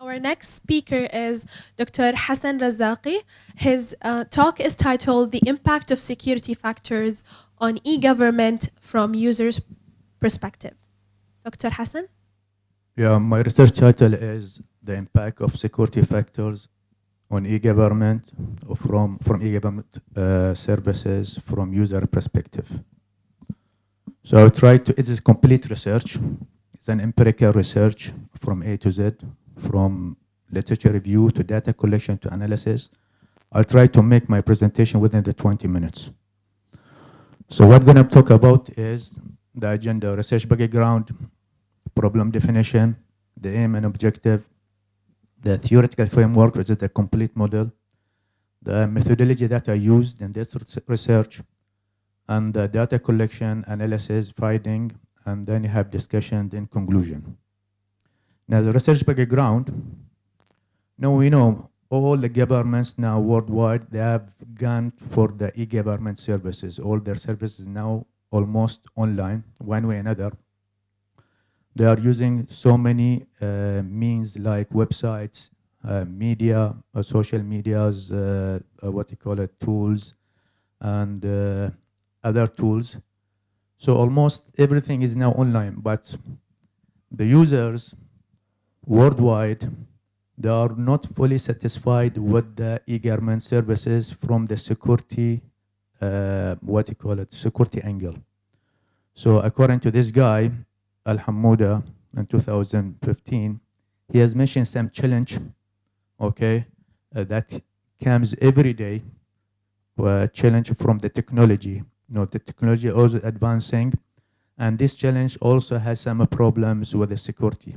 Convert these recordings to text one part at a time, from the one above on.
Our next speaker is Dr. Hasan Razzaqi. His talk is titled The Impact of Security Factors on E-Government from Users' Perspective. Dr. Hasan? Yeah, my research title is The Impact of Security Factors on E-Government from E-Government Services from User Perspective. So I tried to, it is complete research. It's an empirical research from A to Z, from literature review to data collection to analysis. I'll try to make my presentation within the 20 minutes. So what I'm going to talk about is the agenda, research background, problem definition, the aim and objective, the theoretical framework, which is the complete model, the methodology that I used in this research, and the data collection, analysis, finding, and then you have discussion, then conclusion. Now, the research background, now we know all the governments now worldwide, they have gone for the e-government services. All their services now almost online, one way or another. They are using so many means like websites, media, social medias, tools, and other tools. So almost everything is now online, but the users worldwide, they are not fully satisfied with the e-government services from the security, security angle. So according to this guy, Al-Hamouda, in 2015, he has mentioned some challenge, that comes every day, challenge from the technology. The technology is also advancing, and this challenge also has some problems with the security.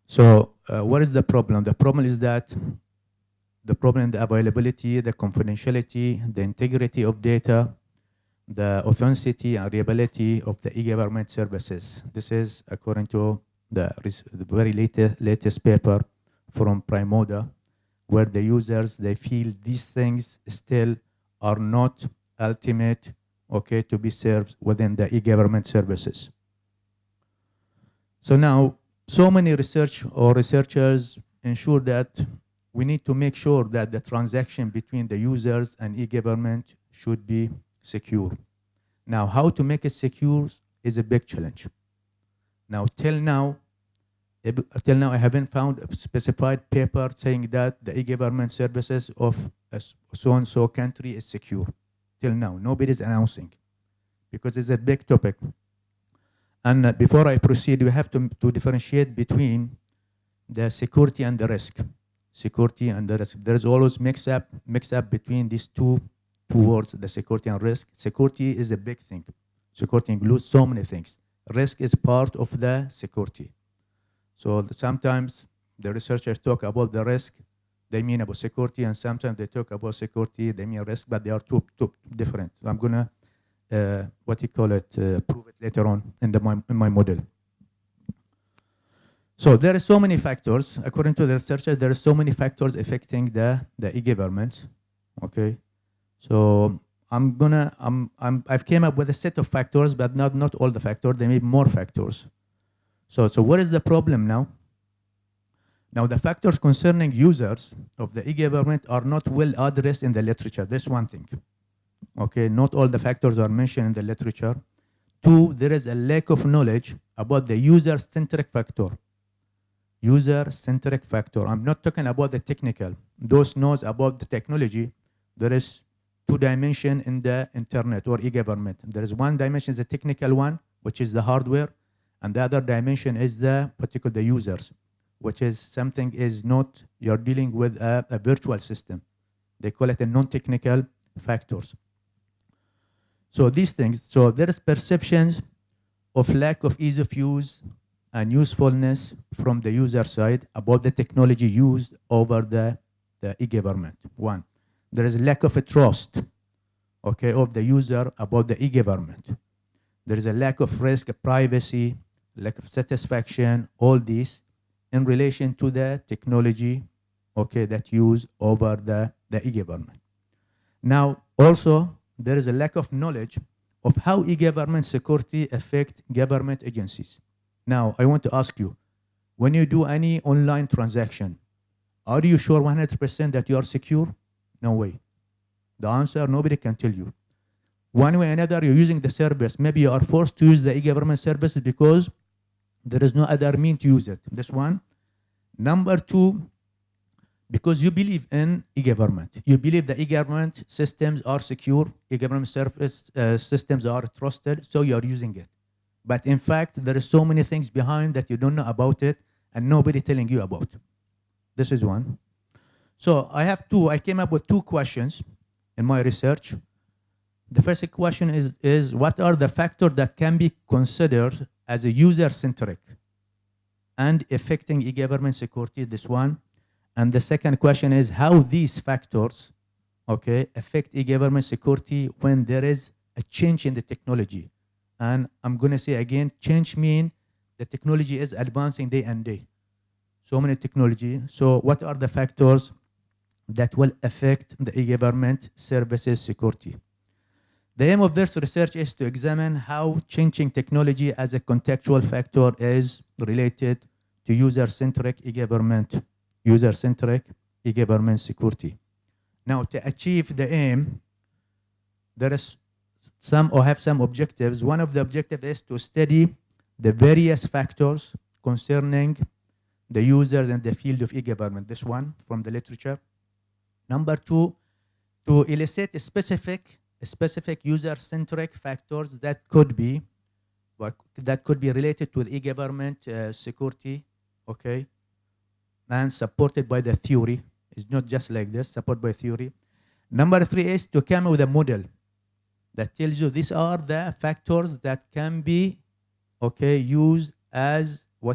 So what is the problem? The problem is that the problem in the availability, the confidentiality, the integrity of data, the authenticity and reliability of the e-government services. This is according to the very latest paper from Primoda, where the users, they feel these things still are not ultimate, to be served within the e-government services. So now, so many researchers ensure that we need to make sure that the transaction between the users and e-government should be secure. Now, how to make it secure is a big challenge. Now, till now, I haven't found a specified paper saying that the e-government services of a so-and-so country is secure. Till now, nobody's announcing, because it's a big topic. And before I proceed, we have to differentiate between the security and the risk. Security and the risk. There's always mix up between these two words, the security and risk. Security is a big thing. Security includes so many things. Risk is part of the security. So sometimes the researchers talk about the risk, they mean about security, and sometimes they talk about security, they mean risk, but they are two different. So I'm gonna prove it later on in my model. So there are so many factors, according to the researchers, there are so many factors affecting the e-governments. So I've came up with a set of factors, but not all the factors. There may be more factors. So what is the problem now? Now, the factors concerning users of the e-government are not well addressed in the literature. That's one thing. Not all the factors are mentioned in the literature. Two, there is a lack of knowledge about the user-centric factor. User-centric factor. I'm not talking about the technical. Those knows about the technology. There is two dimensions in the internet or e-government. There is one dimension, the technical one, which is the hardware, and the other dimension is the users, which is something is not, you're dealing with a virtual system. They call it a non-technical factors. So these things, so there is perceptions of lack of ease of use and usefulness from the user side about the technology used over the e-government. One, there is a lack of a trust, of the user about the e-government. There is a lack of risk, privacy, lack of satisfaction, all these in relation to the technology, that used over the e-government. Now, also, there is a lack of knowledge of how e-government security affect government agencies. Now, I want to ask you, When you do any online transaction, are you sure 100% that you are secure? No way. The answer, nobody can tell you. One way or another, you're using the service. Maybe you are forced to use the e-government services because there is no other means to use it. This one. Number two, because you believe in e-government. You believe the e-government systems are secure, e-government service systems are trusted, so you are using it. But in fact, there is so many things behind that you don't know about it and nobody telling you about. This is one. So I came up with 2 questions in my research. The first question is what are the factors that can be considered as a user-centric and affecting e-government security, this one. And the second question is how these factors, affect e-government security when there is a change in the technology. And I'm going to say again, change means the technology is advancing day and day. So many technology. So what are the factors that will affect the e-government services security? The aim of this research is to examine how changing technology as a contextual factor is related to user-centric e-government security. Now, to achieve the aim, there is some objectives. One of the objectives is to study the various factors concerning the users in the field of e-government. This one from the literature. Number 2, to elicit specific user-centric factors that could be related to the e-government security, and supported by the theory. It's not just like this, supported by theory. Number 3 is to come with a model that tells you these are the factors that can be used as for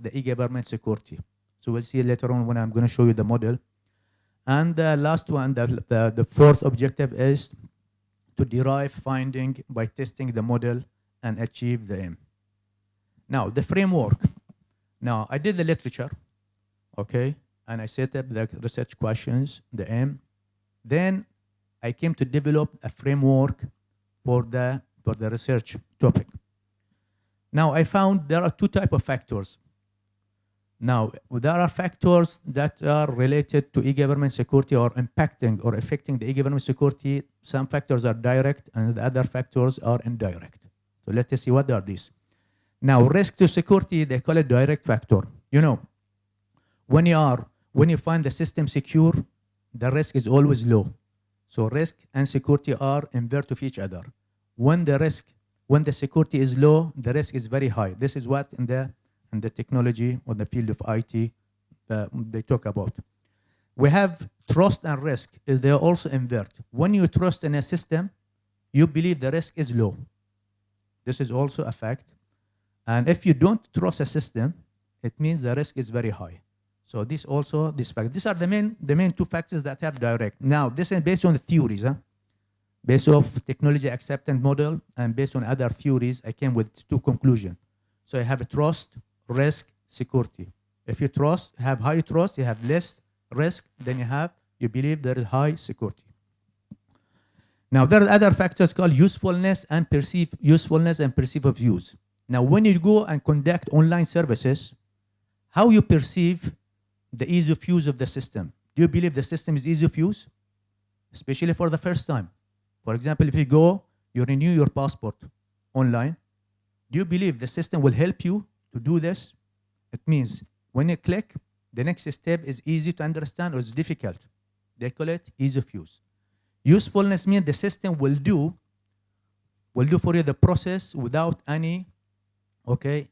the e-government security. So we'll see later on when I'm going to show you the model. And the last one, the fourth objective is to derive finding by testing the model and achieve the aim. Now, the framework. Now, I did the literature, and I set up the research questions, the aim. Then I came to develop a framework for the research topic. Now, I found there are 2 types of factors. Now, there are factors that are related to e-government security or impacting or affecting the e-government security. Some factors are direct and the other factors are indirect. So let us see what are these. Now, risk to security, they call it direct factor. When you find the system secure, the risk is always low. So risk and security are inverse of each other. When the security is low, the risk is very high. This is what in the technology or the field of IT they talk about. We have trust and risk. They are also invert. When you trust in a system, you believe the risk is low. This is also a fact. And if you don't trust a system, it means the risk is very high. So this fact. These are the main 2 factors that are direct. Now, this is based on the theories, based on technology acceptance model, and based on other theories, I came with 2 conclusions. So I have a trust, risk, security. If you have high trust, you have less risk, then you believe there is high security. Now, there are other factors called usefulness and perceived of use. Now, when you go and conduct online services, how you perceive the ease of use of the system. Do you believe the system is easy of use? Especially for the first time. For example, if you renew your passport online, do you believe the system will help you to do this? It means when you click, the next step is easy to understand or it's difficult. They call it ease of use. Usefulness means the system will do for you the process without any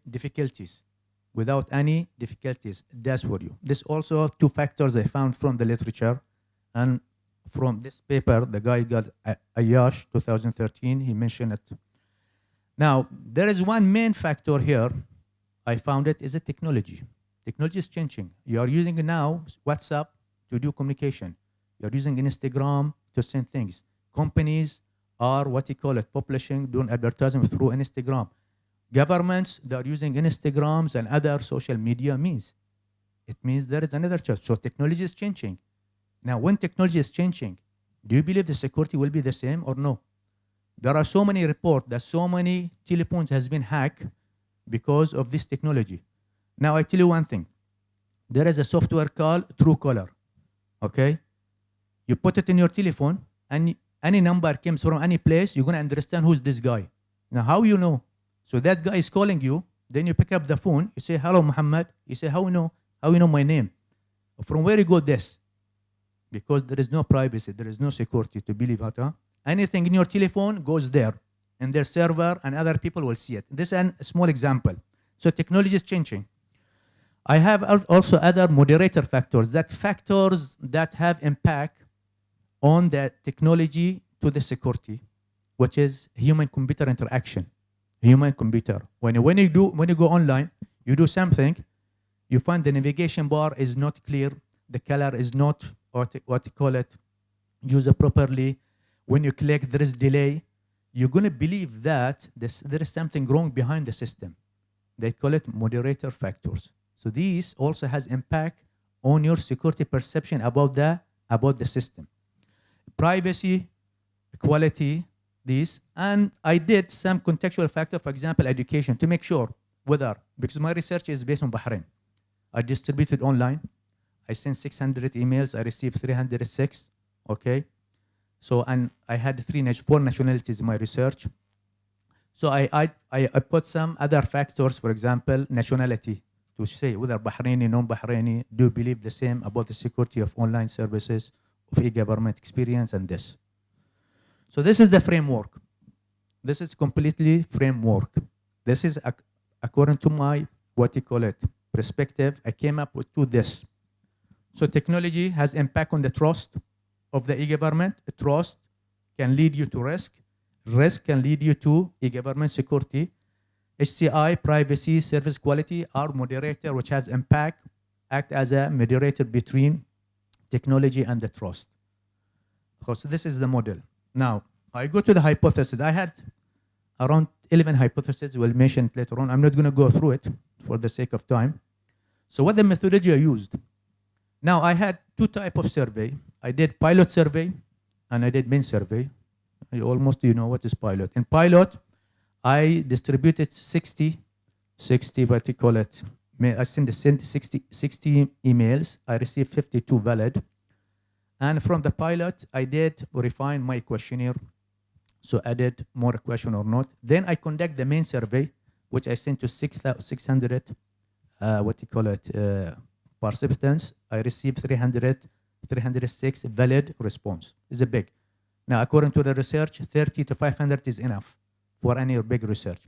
difficulties. Without any difficulties, that's for you. This also 2 factors I found from the literature, and from this paper, the guy got Ayash 2013, he mentioned it. Now, there is one main factor here, I found it, is the technology. Technology is changing. You are using now WhatsApp to do communication. You are using Instagram to send things. Companies are publishing, doing advertising through Instagram. Governments, they are using Instagrams and other social media means. It means there is another change. So technology is changing. Now, when technology is changing, do you believe the security will be the same or no? There are so many reports that so many telephones has been hacked because of this technology. Now I tell you one thing. There is a software called Truecaller. Okay? You put it in your telephone, and any number comes from any place, you're gonna understand who's this guy. Now, how you know? So that guy is calling you, then you pick up the phone, you say, hello, Muhammad. You say, how you know? How you know my name? From where you got this? Because there is no privacy, there is no security to believe it. Huh? Anything in your telephone goes there, in their server, and other people will see it. This is a small example. So technology is changing. I have also other moderator factors, factors that have impact on the technology to the security, which is human-computer interaction. Human-computer. When you go online, you do something, you find the navigation bar is not clear, the color is not what you call it, user properly. When you click, there is delay. You're going to believe that there is something wrong behind the system. They call it moderator factors. So these also has impact on your security perception about the system. Privacy, quality, these. And I did some contextual factor, for example, education, to make sure whether, because my research is based on Bahrain. I distributed online. I sent 600 emails. I received 306. Okay. So, and I had 4 nationalities in my research. So I put some other factors, for example, nationality, to say whether Bahraini, non-Bahraini, do believe the same about the security of online services, of e-government experience, and this. So this is the framework. This is completely framework. This is according to my, what you call it, perspective. I came up with this. So technology has impact on the trust of the e-government. Trust can lead you to risk. Risk can lead you to e-government security. HCI, privacy, service quality are moderator, which has impact, act as a moderator between technology and the trust. So this is the model. Now, I go to the hypothesis. I had around 11 hypotheses. We'll mention it later on. I'm not going to go through it for the sake of time. So what the methodology I used? Now, I had 2 types of survey. I did pilot survey, and I did main survey. You know what is pilot. In pilot, I distributed 60, what you call it. I sent 60 emails. I received 52 valid. And from the pilot, I did refine my questionnaire. So added more question or not. Then I conduct the main survey, which I sent to 600, participants. I received 306 valid response. It's a big. Now, according to the research, 30 to 500 is enough for any big research.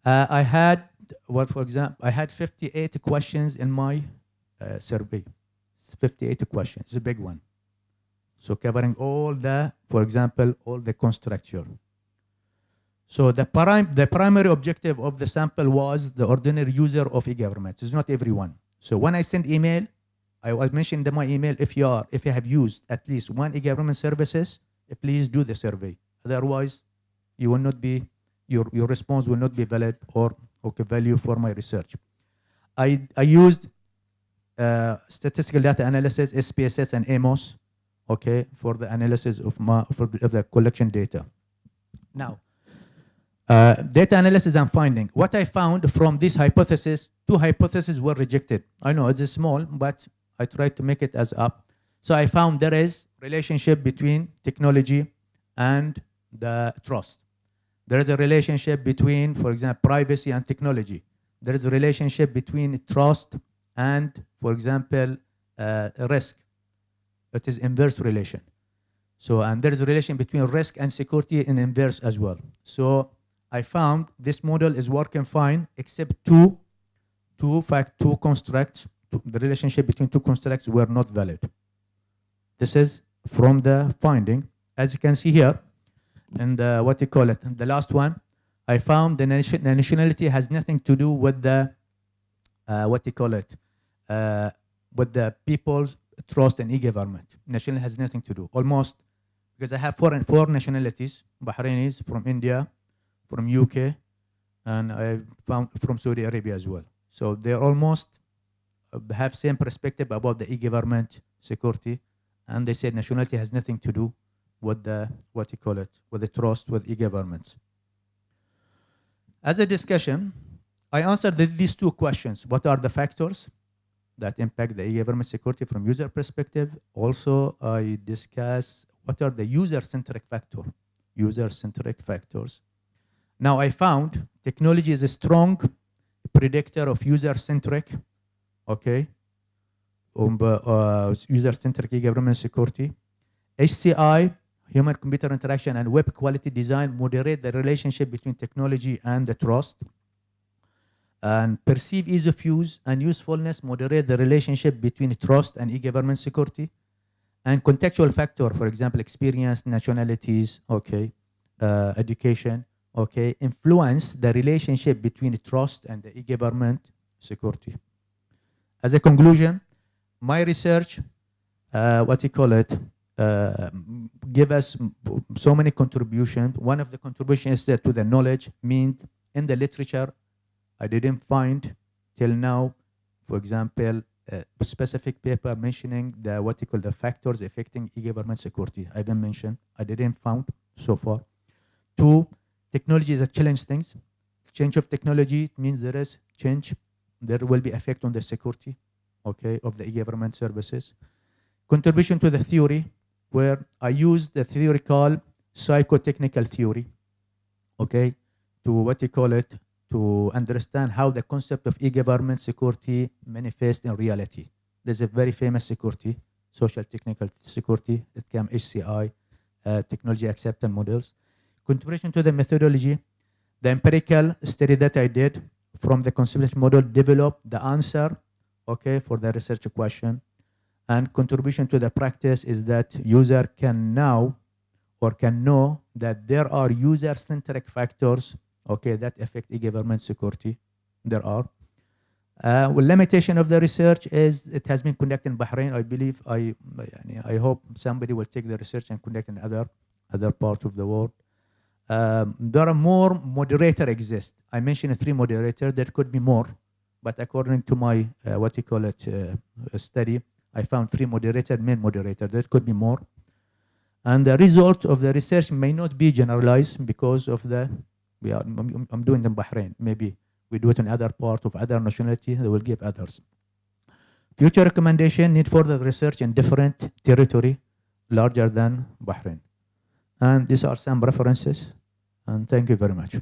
I had, for example, I had 58 questions in my survey. 58 questions. It's a big one. So covering all the, for example, all the cost structure. So the primary objective of the sample was the ordinary user of e-government. It's not everyone. So when I send email, I was mentioned in my email, if you have used at least one e-government services, please do the survey. Otherwise, you will not be, your response will not be valid or value for my research. I used statistical data analysis, SPSS and AMOS, for the analysis of the collection data. Now, data analysis and finding. What I found from this hypothesis, 2 hypotheses were rejected. I know it's small, but I tried to make it as up. So I found there is relationship between technology and the trust. There is a relationship between, for example, privacy and technology. There is a relationship between trust and, for example, risk. It is inverse relation. So, and there is a relation between risk and security in inverse as well. So I found this model is working fine, except two constructs. The relationship between 2 constructs were not valid. This is from the finding. As you can see here, and the last one, I found the nationality has nothing to do with the, with the people's trust in e-government. Nationality has nothing to do, almost, because I have 4 nationalities, Bahrainis, from India, from UK, and I found from Saudi Arabia as well. So they're almost have same perspective about the e-government security, and they said nationality has nothing to do with the, with the trust with e-governments. As a discussion, I answered these two questions. What are the factors that impact the e-government security from user perspective? Also, I discuss what are the user-centric factors. Now, I found technology is a strong predictor of user-centric, okay, user-centric e-government security. HCI, human-computer interaction and web quality design, moderate the relationship between technology and the trust. And perceive ease of use and usefulness, moderate the relationship between trust and e-government security. And contextual factor, for example, experience, nationalities, okay, education, okay, influence the relationship between trust and the e-government security. As a conclusion, my research, give us so many contributions. One of the contributions is to the knowledge, means in the literature, I didn't find till now, for example, a specific paper mentioning the factors affecting e-government security. I didn't find so far. 2, technology is a challenge things. Change of technology means there is change. There will be effect on the security, okay, of the e-government services. Contribution to the theory, where I use the theory called psychotechnical theory, okay, to understand how the concept of e-government security manifests in reality. There's a very famous security, social technical security, it came HCI, technology acceptance models. Contribution to the methodology, the empirical study that I did from the conceptual model developed the answer, okay, for the research question. And contribution to the practice is that user can now or can know that there are user-centric factors, okay, that affect e-government security. There are. Limitation of the research is it has been conducted in Bahrain. I believe, I hope somebody will take the research and conduct in other parts of the world. There are more moderators exist. I mentioned 3 moderators. There could be more, but according to my study, I found 3 moderators, main moderators. There could be more. And the result of the research may not be generalized because of I'm doing it in Bahrain. Maybe we do it in other part of other nationality, they will give others. Future recommendation, need further research in different territory larger than Bahrain. And these are some references, and thank you very much.